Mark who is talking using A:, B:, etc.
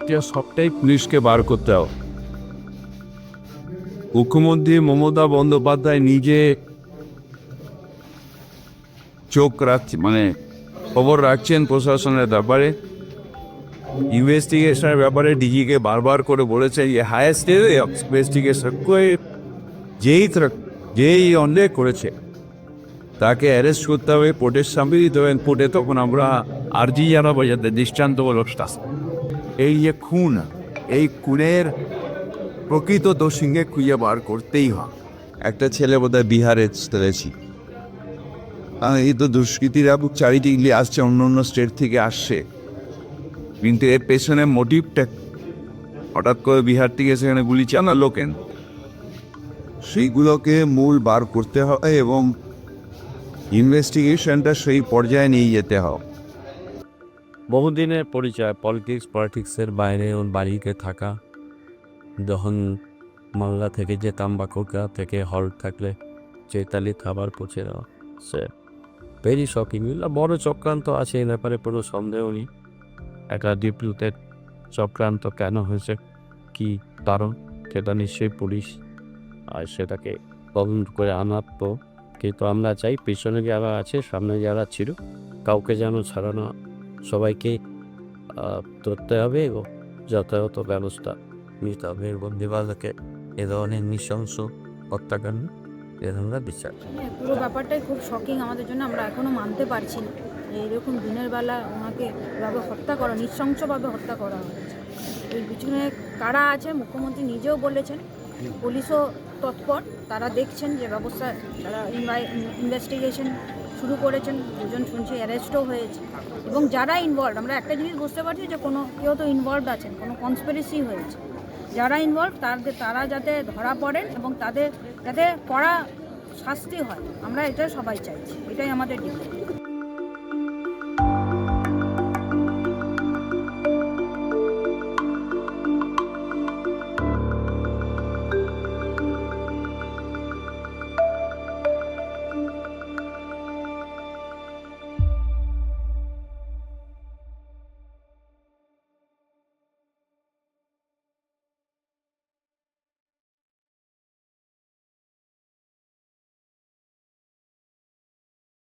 A: এটা সবটাই পুলিশকে বার করতে হবে। মুখ্যমন্ত্রী মমতা বন্দ্যোপাধ্যায় নিজে চোখ রাখছে, মানে খবর রাখছেন প্রশাসনের ব্যাপারে, ইনভেস্টিগেশনের ব্যাপারে ডিজিকে বারবার করে বলেছে যে হায়েস্ট ইনভেস্টিগেশন করে যেই অন্যায় করেছে তাকে অ্যারেস্ট করতে হবে, কোর্টের সামনে দিতে হবে। কোর্টে তখন আমরা আর্জি জানাবো যাতে দৃষ্টান্তমূলক শাস্তি। এই যে খুন, এই খুনের প্রকৃত দোষীকে খুঁজে বার করতেই হয়। একটা ছেলে বোধহয় বিহারে চলেছি, এই তো দুষ্কৃতীরা চারিদিকে আসছে, অন্য অন্য স্টেট থেকে আসছে, কিন্তু এর পেছনে মোটিভটা হঠাৎ করে বিহার থেকে সেখানে গুলি চালালো কেন, সেইগুলোকে মূল বার করতে হয় এবং ইনভেস্টিগেশনটা সেই পর্যায়ে নিয়ে যেতে হবে।
B: বহুদিনের পরিচয়, পলিটিক্সের বাইরে ওর বাড়িতে থাকা। যখন মালদা থেকে যেতাম বা কলকাতা থেকে হল্ট থাকলে চৈতালি খাবার পৌঁছে দেওয়া, সে ভেরি শকিং। বড় চক্রান্ত আছে এই ব্যাপারে, কোনো সন্দেহ নেই। একটা ডিপ্লুটেড চক্রান্ত কেন হয়েছে, কি কারণ, সেটা নিশ্চয়ই পুলিশ আর সেটাকে তদন্ত করে আনার তো। কিন্তু আমরা চাই পিছনে যারা আছে, সামনে যারা ছিল, কাউকে যেন ছাড়ানো, সবাইকে ধরতে হবে এবং যাতায়াত ব্যবস্থা নিতে হবে এবং দেবালকে এ ধরনের নৃশংস হত্যাকাণ্ড এ ধরনের বিচার।
C: পুরো ব্যাপারটাই খুব শকিং আমাদের জন্য। আমরা এখনও মানতে পারছি না যে এরকম দিনের বেলা ওনাকে এভাবে হত্যা করা, নৃশংসভাবে হত্যা করা হয়েছে। এর পিছনে কারা আছে মুখ্যমন্ত্রী নিজেও বলেছেন, পুলিশও তৎপর, তারা দেখছেন যে ব্যবস্থা, তারা ইনভেস্টিগেশন শুরু করেছেন। দুজন শুনছি অ্যারেস্টও হয়েছে এবং যারা ইনভলভ, আমরা একটা জিনিস বুঝতে পারছি যে কেউ তো ইনভলভ আছেন, কোনো কনস্পিরেসি হয়েছে। যারা ইনভলভ তারা যাতে ধরা পড়েন এবং তাদের যাতে কড়া শাস্তি হয়, আমরা এটা সবাই চাইছি, এটাই আমাদের ডিমান্ড।